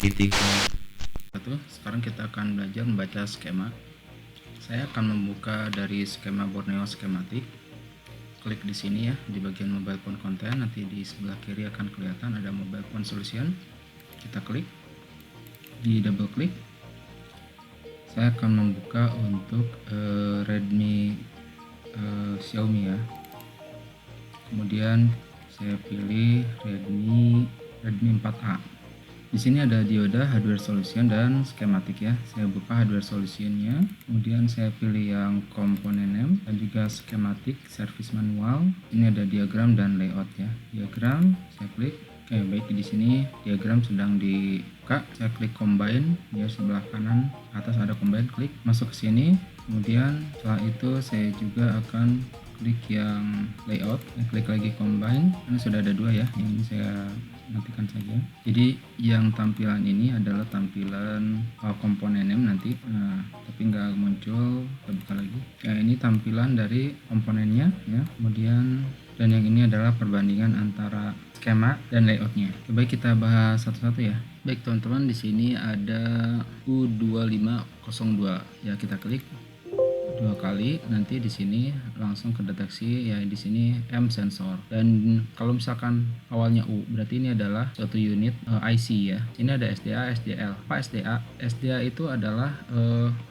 titik. Sekarang kita akan belajar membaca skema. Saya akan membuka dari skema Borneo Schematic. Klik di sini ya, di bagian mobile phone content. Nanti di sebelah kiri akan kelihatan ada mobile phone solution. Kita klik, di double klik. Saya akan membuka untuk Redmi Xiaomi ya. Kemudian saya pilih Redmi 4A. Di sini ada dioda, hardware solution, dan skematik ya. Saya buka hardware solutionnya, kemudian saya pilih yang komponen name dan juga skematik, service manual. Ini ada diagram dan layout ya. Diagram saya klik. Oke, baik, di sini diagram sedang dibuka. Saya klik combine, dia sebelah kanan atas ada combine, klik masuk ke sini. Kemudian setelah itu saya juga akan klik yang layout, klik lagi combine karena sudah ada dua ya. Yang ini saya matikan saja. Jadi yang tampilan ini adalah tampilan komponen name nanti, tapi nggak muncul. Kita buka lagi. Ya, ini tampilan dari komponennya ya. Kemudian dan yang ini adalah perbandingan antara skema dan layoutnya. Baik, kita bahas satu-satu ya. Baik teman-teman, di sini ada U2502 ya, kita klik dua kali, nanti di sini langsung kedeteksi ya. Di sini M sensor, dan kalau misalkan awalnya U berarti ini adalah suatu unit IC ya. Ini ada SDA, SDL. Apa SDA? SDA itu adalah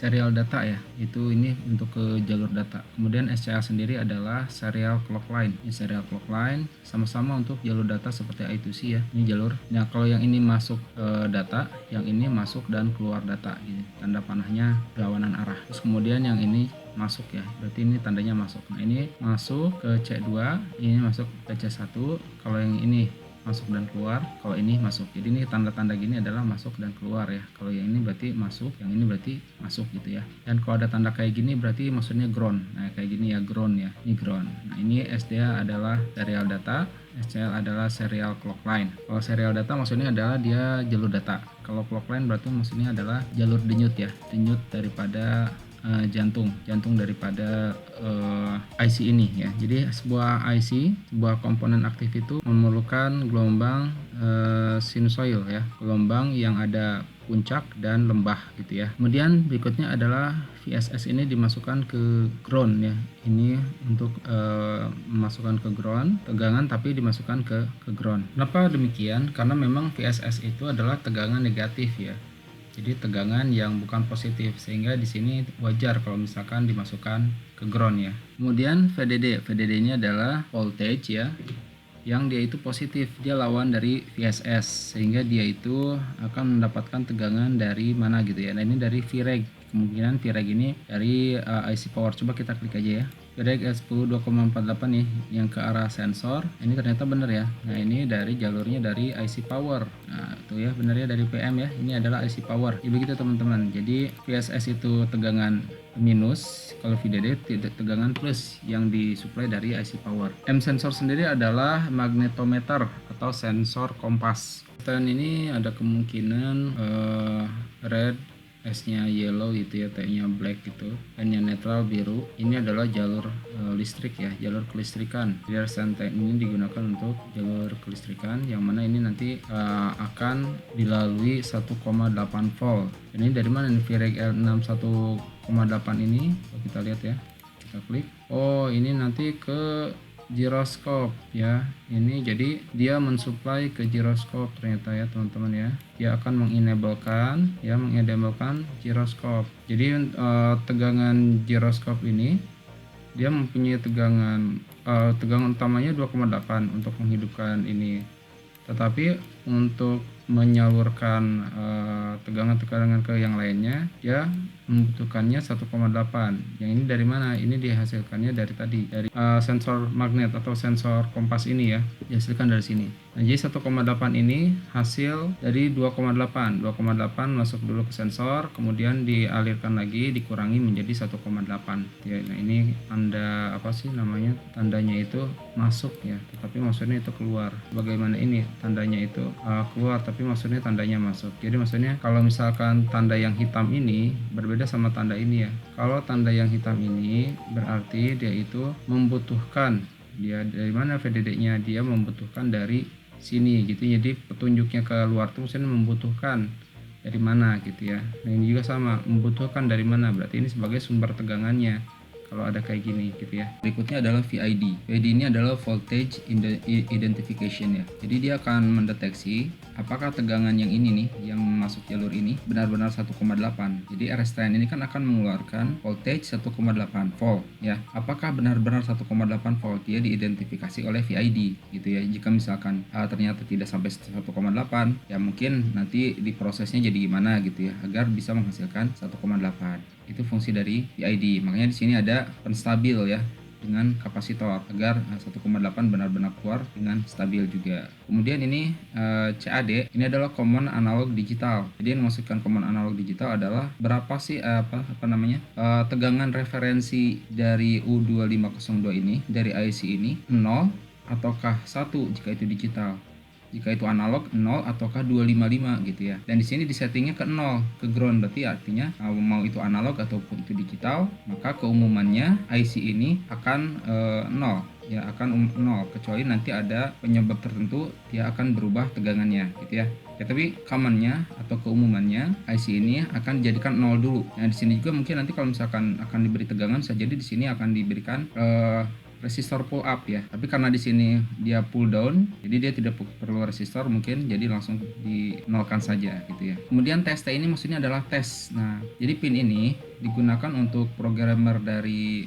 serial data ya, itu ini untuk ke jalur data. Kemudian SCL sendiri adalah serial clock line. Ini serial clock line sama-sama untuk jalur data seperti I2C ya. Ini jalur. Nah, kalau yang ini masuk data, yang ini masuk dan keluar data gitu. Tanda panahnya berlawanan arah. Terus kemudian yang ini masuk ya, berarti ini tandanya masuk. Nah, ini masuk ke C2, ini masuk ke C1. Kalau yang ini masuk dan keluar, kalau ini masuk. Jadi ini tanda-tanda gini adalah masuk dan keluar ya. Kalau yang ini berarti masuk, yang ini berarti masuk gitu ya. Dan kalau ada tanda kayak gini berarti maksudnya ground. Nah, kayak gini ya, ground ya. Ini ground. Nah, ini SDA adalah serial data, SCL adalah serial clock line. Kalau serial data maksudnya adalah dia jalur data. Kalau clock line berarti maksudnya adalah jalur denyut ya, denyut daripada jantung daripada IC ini ya. Jadi sebuah IC, sebuah komponen aktif itu memerlukan gelombang sinusoid ya, gelombang yang ada puncak dan lembah gitu ya. Kemudian berikutnya adalah VSS ini dimasukkan ke ground ya. Ini untuk memasukkan ke ground, tegangan tapi dimasukkan ke ground. Kenapa demikian? Karena memang VSS itu adalah tegangan negatif ya. Jadi tegangan yang bukan positif, sehingga di sini wajar kalau misalkan dimasukkan ke ground ya. Kemudian VDD ini adalah voltage ya, yang dia itu positif, dia lawan dari VSS, sehingga dia itu akan mendapatkan tegangan dari mana gitu ya. Nah, ini dari Vreg, kemungkinan Vreg ini dari IC power. Coba kita klik aja ya, Vreg S10 2,48 nih yang ke arah sensor. Ini ternyata benar ya. Nah, ini dari jalurnya dari IC power. Nah, itu ya, benar ya, dari PM ya. Ini adalah IC power. Ya begitu teman-teman. Jadi VSS itu tegangan minus, kalau VDD tegangan plus yang disuplai dari IC power. M sensor sendiri adalah magnetometer atau sensor kompas. Dan ini ada kemungkinan red, S-nya yellow gitu ya, T-nya black gitu, N-nya netral biru. Ini adalah jalur listrik ya, jalur kelistrikan. Jadi senten ini digunakan untuk jalur kelistrikan, yang mana ini nanti akan dilalui 1,8 volt. Ini dari mana nih Vreg L61,8 ini? Kita lihat ya, kita klik. Oh, ini nanti ke giroskop ya. Ini jadi dia mensuplai ke giroskop ternyata ya teman-teman ya. Dia akan mengenablekan giroskop. Jadi tegangan giroskop ini dia mempunyai tegangan utamanya 2,8 untuk menghidupkan ini. Tetapi untuk menyalurkan tegangan ke yang lainnya, dia membutuhkannya 1,8. Yang ini dari mana? Ini dihasilkannya dari tadi, dari sensor magnet atau sensor kompas ini ya, dihasilkan dari sini. Nah, jadi 1,8 ini hasil dari 2,8 masuk dulu ke sensor, kemudian dialirkan lagi, dikurangi menjadi 1,8 ya. Nah, ini tanda apa sih namanya, tandanya itu masuk ya, tetapi maksudnya itu keluar. Bagaimana ini tandanya itu keluar tapi maksudnya tandanya masuk. Jadi maksudnya kalau misalkan tanda yang hitam ini berbeda sama tanda ini ya. Kalau tanda yang hitam ini berarti dia itu membutuhkan, dia dari mana VDD-nya, dia membutuhkan dari sini gitu. Jadi petunjuknya ke luar tuh misalnya membutuhkan dari mana gitu ya. Nah ini juga sama, membutuhkan dari mana, berarti ini sebagai sumber tegangannya kalau ada kayak gini gitu ya. Berikutnya adalah VID. VID ini adalah voltage identification ya. Jadi dia akan mendeteksi apakah tegangan yang ini nih, yang masuk jalur ini benar-benar 1,8. Jadi RSTN ini kan akan mengeluarkan voltage 1,8 volt ya. Apakah benar-benar 1,8 volt? Dia diidentifikasi oleh VID gitu ya. Jika misalkan ternyata tidak sampai 1,8, ya mungkin nanti diprosesnya jadi gimana gitu ya, agar bisa menghasilkan 1,8. Itu fungsi dari VID. Makanya di sini ada penstabil ya dengan kapasitor agar 1,8 benar-benar keluar dengan stabil juga. Kemudian ini CAD, ini adalah common analog digital. Jadi yang dimaksudkan common analog digital adalah berapa sih tegangan referensi dari U2502 ini, dari IC ini 0 ataukah 1 jika itu digital. Jika itu analog 0 ataukah 255 gitu ya. Dan di sini disettingnya ke 0, ke ground, berarti artinya mau itu analog ataupun itu digital, maka keumumannya IC ini akan 0 ya, akan 0, kecuali nanti ada penyebab tertentu dia akan berubah tegangannya gitu ya. Ya tapi commonnya atau keumumannya IC ini akan dijadikan 0 dulu. Nah di sini juga mungkin nanti kalau misalkan akan diberi tegangan, bisa jadi di sini akan diberikan resistor pull up ya, tapi karena di sini dia pull down, jadi dia tidak perlu resistor mungkin, jadi langsung dinolkan saja gitu ya. Kemudian tes ini maksudnya adalah tes. Nah jadi pin ini digunakan untuk programmer dari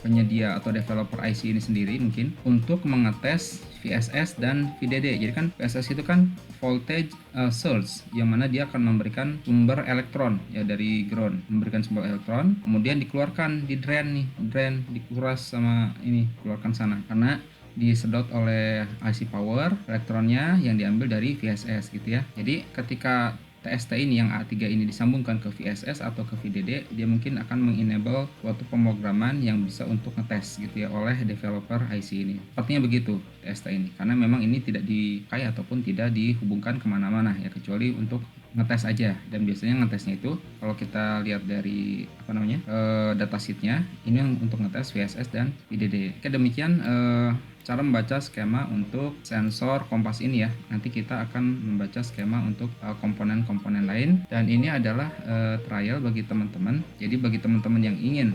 penyedia atau developer IC ini sendiri mungkin untuk mengetes VSS dan VDD. Jadi kan VSS itu kan voltage source, yang mana dia akan memberikan sumber elektron ya dari ground, memberikan sumber elektron, kemudian dikeluarkan di drain nih, drain dikuras sama ini, keluarkan sana karena disedot oleh IC power, elektronnya yang diambil dari VSS gitu ya. Jadi ketika TST ini yang A3 ini disambungkan ke VSS atau ke VDD, dia mungkin akan mengenable suatu pemrograman yang bisa untuk ngetes gitu ya oleh developer IC ini. Sepertinya begitu TST ini, karena memang ini tidak dipakai ataupun tidak dihubungkan kemana-mana ya, kecuali untuk ngetes aja. Dan biasanya ngetesnya itu kalau kita lihat dari datasheetnya, ini yang untuk ngetes VSS dan VDD. Oke, demikian cara membaca skema untuk sensor kompas ini ya. Nanti kita akan membaca skema untuk komponen-komponen lain, dan ini adalah trial bagi teman-teman. Jadi bagi teman-teman yang ingin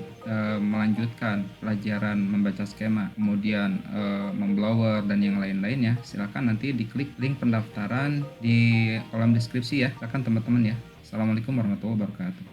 melanjutkan pelajaran membaca skema, kemudian memblower dan yang lain-lain ya, silakan nanti diklik link pendaftaran di kolom deskripsi ya. Silakan teman-teman ya. Assalamualaikum warahmatullahi wabarakatuh.